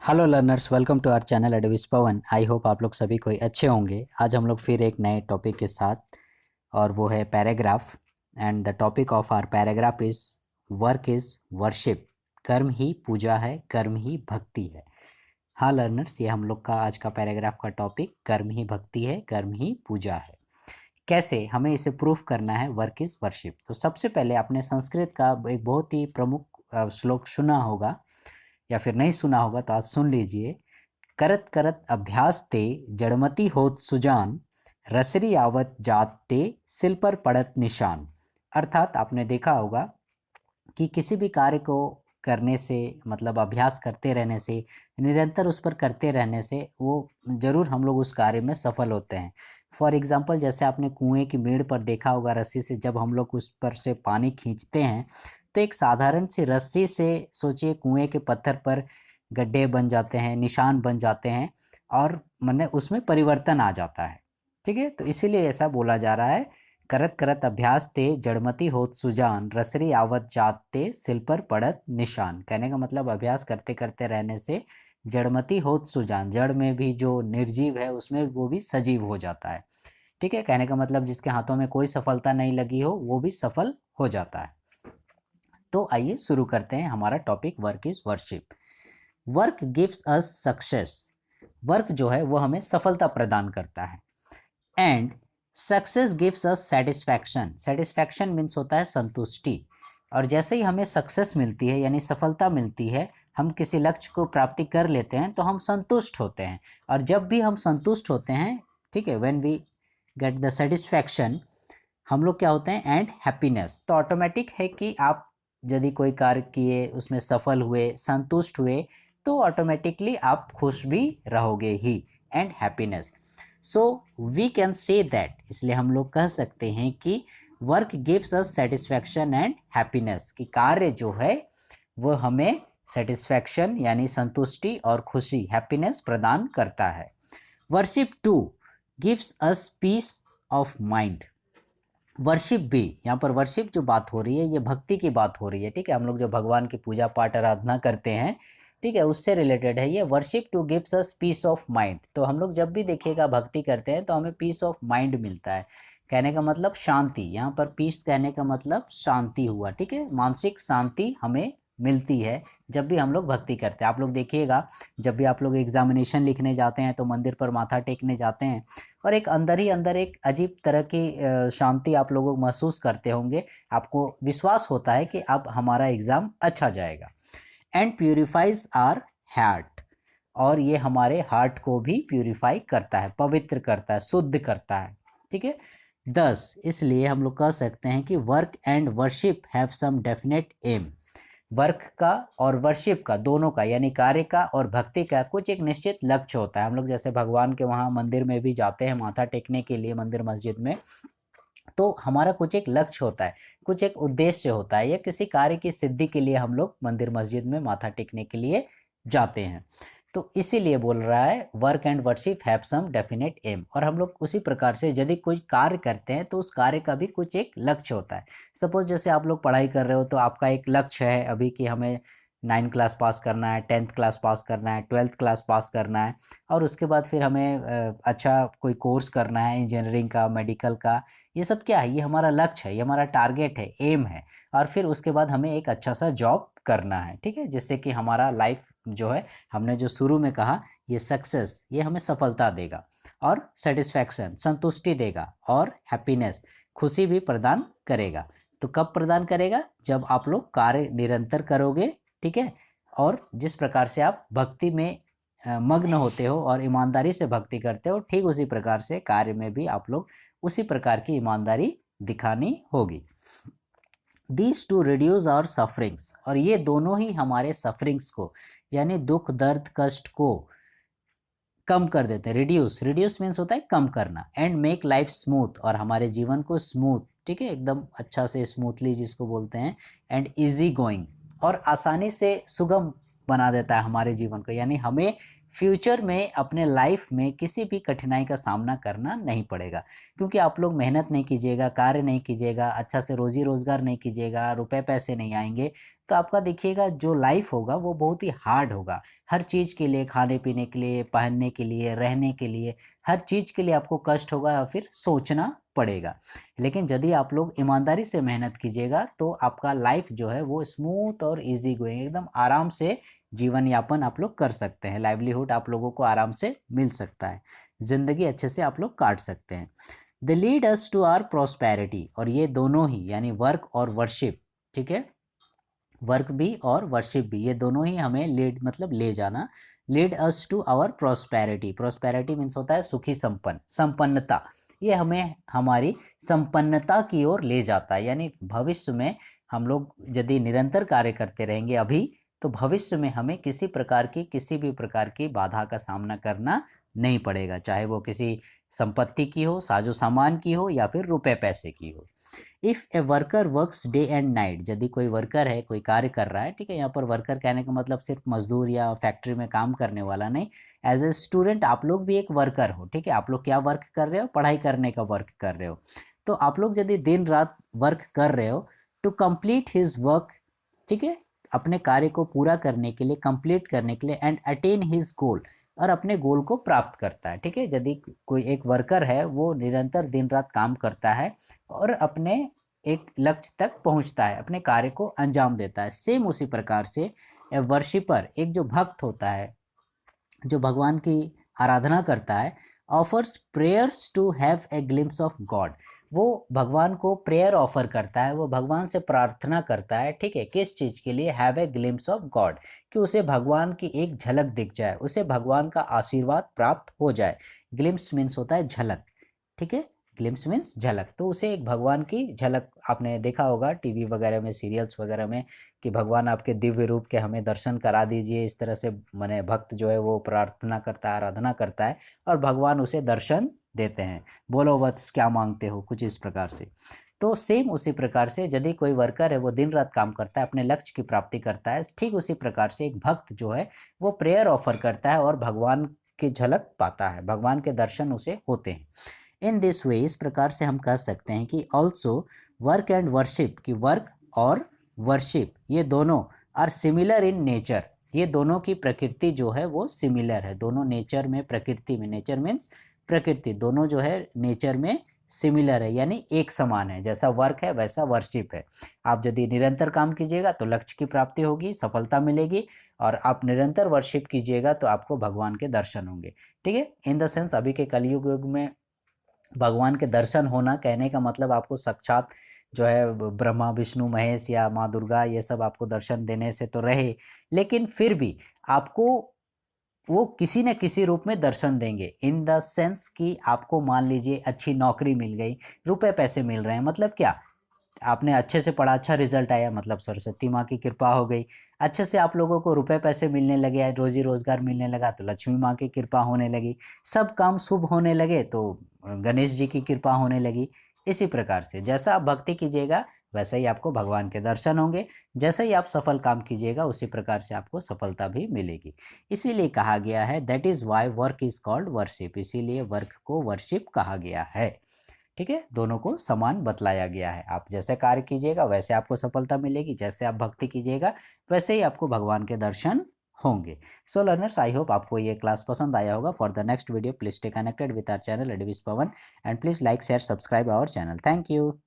Hello learners, welcome to our channel Edvis Pawan. I hope आप लोग सभी कोई अच्छे होंगे। आज हम लोग फिर एक नए टॉपिक के साथ, और वो है paragraph. And the topic of our paragraph is work is worship. कर्म ही पूजा है, कर्म ही भक्ति है। हाँ लर्नर्स, ये हम लोग का आज का पैराग्राफ का टॉपिक कर्म ही भक्ति है, कर्म ही पूजा है। कैसे हमें इसे प्रूफ करना है वर्क इज वर्शिप। तो सबसे पहले आपने संस्कृत का एक बहुत ही प्रमुख श्लोक सुना होगा, या फिर नहीं सुना होगा तो आज सुन लीजिए। करत करत अभ्यास ते जड़मति होत सुजान, रसरी आवत जात ते सिल पर पड़त निशान। अर्थात आपने देखा होगा कि किसी भी कार्य को करने से, मतलब अभ्यास करते रहने से, निरंतर उस पर करते रहने से वो ज़रूर हम लोग उस कार्य में सफल होते हैं। फॉर एग्ज़ाम्पल, जैसे आपने कुएं की मेड़ पर देखा होगा, रस्सी से जब हम लोग उस पर से पानी खींचते हैं तो एक साधारण सी रस्सी से सोचिए कुएं के पत्थर पर गड्ढे बन जाते हैं, निशान बन जाते हैं, और मैंने उसमें परिवर्तन आ जाता है। ठीक है, तो इसीलिए ऐसा बोला जा रहा है, करत करत अभ्यास ते जड़मति होत सुजान, रसरी आवत जात ते सिल पर पड़त निशान। कहने का मतलब अभ्यास करते करते रहने से जड़मति होत सुजान, जड़ में भी जो निर्जीव है उसमें वो भी सजीव हो जाता है। ठीक है, कहने का मतलब जिसके हाथों में कोई सफलता नहीं लगी हो वो भी सफल हो जाता है। तो आइए शुरू करते हैं हमारा topic, work is worship. Work gives us success. Work जो है वो हमें सफलता प्रदान करता है। And success gives us satisfaction. Satisfaction means होता है संतुष्टि। और जैसे ही हमें सक्सेस मिलती है यानी सफलता मिलती है, हम किसी लक्ष्य को प्राप्ति कर लेते हैं तो हम संतुष्ट होते हैं। और जब भी हम संतुष्ट होते हैं, ठीक है, when we get the satisfaction, हम लोग क्या होते हैं, एंड हैप्पीनेस। तो ऑटोमेटिक है कि आप यदि कोई कार्य किए, उसमें सफल हुए, संतुष्ट हुए, तो ऑटोमेटिकली आप खुश भी रहोगे ही। And happiness, so we can say that, इसलिए हम लोग कह सकते हैं कि work gives us satisfaction and happiness, कि कार्य जो है वो हमें सेटिस्फैक्शन यानी संतुष्टि और खुशी, हैप्पीनेस प्रदान करता है। Worship two gives us piece of mind. Worship भी, यहाँ पर वर्शिप जो बात हो रही है ये भक्ति की बात हो रही है। ठीक है, हम लोग जो भगवान की पूजा पाठ आराधना करते हैं, ठीक है, उससे रिलेटेड है ये। Worship two gives us piece of mind. तो हम लोग जब भी देखिएगा भक्ति करते हैं तो हमें पीस ऑफ माइंड मिलता है। कहने का मतलब शांति, यहाँ पर पीस कहने का मतलब शांति हुआ। ठीक है, मानसिक शांति हमें मिलती है जब भी हम लोग भक्ति करते हैं। आप लोग देखिएगा, जब भी आप लोग एग्जामिनेशन लिखने जाते हैं तो मंदिर पर माथा टेकने जाते हैं, और एक अंदर ही अंदर एक अजीब तरह की शांति आप लोगों को महसूस करते होंगे। आपको विश्वास होता है कि अब हमारा एग्ज़ाम अच्छा जाएगा। एंड प्यूरिफाइज आर हार्ट, और ये हमारे हार्ट को भी प्यूरिफाई करता है, पवित्र करता है, शुद्ध करता है। ठीक है, दस इसलिए हम लोग कह सकते हैं कि work and worship have some definite aim. Work का और वर्शिप का, दोनों का, यानी कार्य का और भक्ति का कुछ एक निश्चित लक्ष्य होता है। हम लोग जैसे भगवान के वहाँ मंदिर में भी जाते हैं माथा टेकने के लिए, मंदिर मस्जिद में, तो हमारा कुछ एक लक्ष्य होता है, कुछ एक उद्देश्य होता है, या किसी कार्य की सिद्धि के लिए हम लोग मंदिर मस्जिद में माथा टेकने के लिए जाते हैं। तो इसीलिए बोल रहा है work and worship have some definite aim. और हम लोग उसी प्रकार से यदि कोई कार्य करते हैं तो उस कार्य का भी कुछ एक लक्ष्य होता है। सपोज जैसे आप लोग पढ़ाई कर रहे हो तो आपका एक लक्ष्य है अभी कि हमें 9 क्लास पास करना है, 10th क्लास पास करना है, 12th क्लास पास करना है, और उसके बाद फिर हमें अच्छा कोई कोर्स करना है, इंजीनियरिंग का, मेडिकल का। ये सब क्या है, ये हमारा लक्ष्य है, ये हमारा टारगेट है, एम है। और फिर उसके बाद हमें एक अच्छा सा जॉब करना है। ठीक है, जिससे कि हमारा लाइफ जो है, हमने जो शुरू में कहा, ये सक्सेस, ये हमें सफलता देगा, और सेटिस्फैक्शन, संतुष्टि देगा, और हैप्पीनेस, खुशी भी प्रदान करेगा। तो कब प्रदान करेगा, जब आप लोग कार्य निरंतर करोगे। ठीक है, और जिस प्रकार से आप भक्ति में मग्न होते हो और ईमानदारी से भक्ति करते हो, ठीक उसी प्रकार से कार्य में भी आप लोग उसी प्रकार की ईमानदारी दिखानी होगी। These to reduce our sufferings, और ये दोनों ही हमारे सफरिंग्स को, यानी दुख दर्द कष्ट को कम कर देते हैं। रिड्यूस, रिड्यूस मीन्स होता है कम करना। एंड मेक लाइफ स्मूथ, और हमारे जीवन को स्मूथ, ठीक है, एकदम अच्छा से स्मूथली जिसको बोलते हैं, एंड इजी गोइंग, और आसानी से सुगम बना देता है हमारे जीवन को। यानी हमें फ्यूचर में अपने लाइफ में किसी भी कठिनाई का सामना करना नहीं पड़ेगा, क्योंकि आप लोग मेहनत नहीं कीजिएगा, कार्य नहीं कीजिएगा, अच्छा से रोजी रोजगार नहीं कीजिएगा, रुपए पैसे नहीं आएंगे, तो आपका देखिएगा जो लाइफ होगा वो बहुत ही हार्ड होगा। हर चीज़ के लिए, खाने पीने के लिए, पहनने के लिए, रहने के लिए, हर चीज़ के लिए आपको कष्ट होगा या फिर सोचना पड़ेगा। लेकिन यदि आप लोग ईमानदारी से मेहनत कीजिएगा तो आपका लाइफ जो है वो स्मूथ और इजी गोइंग, एकदम आराम से जीवन यापन आप लोग कर सकते हैं। लाइवलीहुड आप लोगों को आराम से मिल सकता है, ज़िंदगी अच्छे से आप लोग काट सकते हैं। They lead us to our prosperity, और ये दोनों ही यानी वर्क और वर्शिप, ठीक है, वर्क भी और वर्शिप भी, ये दोनों ही हमें लीड मतलब ले जाना, lead us to our prosperity. Prosperity means होता है सुखी संपन्न, संपन्नता, ये हमें हमारी संपन्नता की ओर ले जाता है। यानी भविष्य में हम लोग यदि निरंतर कार्य करते रहेंगे अभी, तो भविष्य में हमें किसी भी प्रकार की बाधा का सामना करना नहीं पड़ेगा, चाहे वो किसी संपत्ति की हो, साजो सामान की हो या फिर रुपए पैसे की हो। If a worker works day and night, यदि कोई वर्कर है, कोई कार्य कर रहा है, ठीक है, यहाँ पर वर्कर कहने का मतलब सिर्फ मजदूर या फैक्ट्री में काम करने वाला नहीं, एज ए स्टूडेंट आप लोग भी एक वर्कर हो, ठीक है। आप लोग क्या वर्क कर रहे हो? पढ़ाई करने का वर्क कर रहे हो। तो आप लोग यदि दिन रात वर्क कर रहे हो टू कंप्लीट हिज वर्क, ठीक है, अपने कार्य को पूरा करने के लिए, कंप्लीट करने के लिए, एंड अटेन हिज गोल, और अपने गोल को प्राप्त करता है, ठीक है। यदि कोई एक वर्कर है वो निरंतर दिन रात काम करता है और अपने एक लक्ष्य तक पहुंचता है, अपने कार्य को अंजाम देता है, सेम उसी प्रकार से ए वर्शिपर, एक जो भक्त होता है, जो भगवान की आराधना करता है, offers prayers to have a glimpse of God, वो भगवान को प्रेयर ऑफर करता है, वो भगवान से प्रार्थना करता है, ठीक है, किस चीज़ के लिए? Have a glimpse of God, कि उसे भगवान की एक झलक दिख जाए, उसे भगवान का आशीर्वाद प्राप्त हो जाए। ग्लिम्स मीन्स होता है झलक, ठीक है, ग्लिम्स मीन्स झलक, तो उसे एक भगवान की झलक, आपने देखा होगा टीवी वगैरह में, सीरियल्स वगैरह में, कि भगवान आपके दिव्य रूप के हमें दर्शन करा दीजिए, इस तरह से माने भक्त जो है वो प्रार्थना करता है, आराधना करता है और भगवान उसे दर्शन देते हैं। बोलो वत्स क्या मांगते हो, कुछ इस प्रकार से। तो सेम उसी प्रकार से यदि कोई वर्कर है वो दिन रात काम करता है, अपने लक्ष्य की प्राप्ति करता है, ठीक उसी प्रकार से एक भक्त जो है वो प्रेयर ऑफर करता है और भगवान की झलक पाता है, भगवान के दर्शन उसे होते हैं। इन दिस वे, इस प्रकार से हम कह सकते हैं कि ऑल्सो वर्क एंड वर्शिप, की वर्क और वर्शिप ये दोनों आर सिमिलर इन नेचर, ये दोनों की प्रकृति जो है वो सिमिलर है, दोनों नेचर में, प्रकृति में, नेचर मीन्स प्रकृति, दोनों जो है नेचर में सिमिलर है, यानी एक समान है। जैसा वर्क है वैसा वर्शिप है। आप यदि निरंतर काम कीजिएगा तो लक्ष्य की प्राप्ति होगी, सफलता मिलेगी, और आप निरंतर वर्शिप कीजिएगा तो आपको भगवान के दर्शन होंगे, ठीक है। इन द सेंस अभी के कलयुग युग में भगवान के दर्शन होना, कहने का मतलब आपको साक्षात जो है ब्रह्मा विष्णु महेश या माँ दुर्गा ये सब आपको दर्शन देने से तो रहे, लेकिन फिर भी आपको वो किसी न किसी रूप में दर्शन देंगे, इन द सेंस कि आपको मान लीजिए अच्छी नौकरी मिल गई, रुपए पैसे मिल रहे हैं, मतलब क्या, आपने अच्छे से पढ़ा, अच्छा रिजल्ट आया, मतलब सरस्वती माँ की कृपा हो गई, अच्छे से आप लोगों को रुपए पैसे मिलने लगे, रोजी रोजगार मिलने लगा तो लक्ष्मी माँ की कृपा होने लगी, सब काम शुभ होने लगे तो गणेश जी की कृपा होने लगी। इसी प्रकार से जैसा आप भक्ति कीजिएगा वैसे ही आपको भगवान के दर्शन होंगे, जैसे ही आप सफल काम कीजिएगा उसी प्रकार से आपको सफलता भी मिलेगी। इसीलिए कहा गया है that is why work is called worship, इसीलिए वर्क को वर्शिप कहा गया है, ठीक है। दोनों को समान बतलाया गया है, आप जैसे कार्य कीजिएगा वैसे आपको सफलता मिलेगी, जैसे आप भक्ति कीजिएगा वैसे ही आपको भगवान के दर्शन होंगे। सो लर्नर्स, आई होप आपको ये क्लास पसंद आया होगा। For the next video please stay connected with our channel Edvis Pawan, and please like share subscribe our channel. Thank you.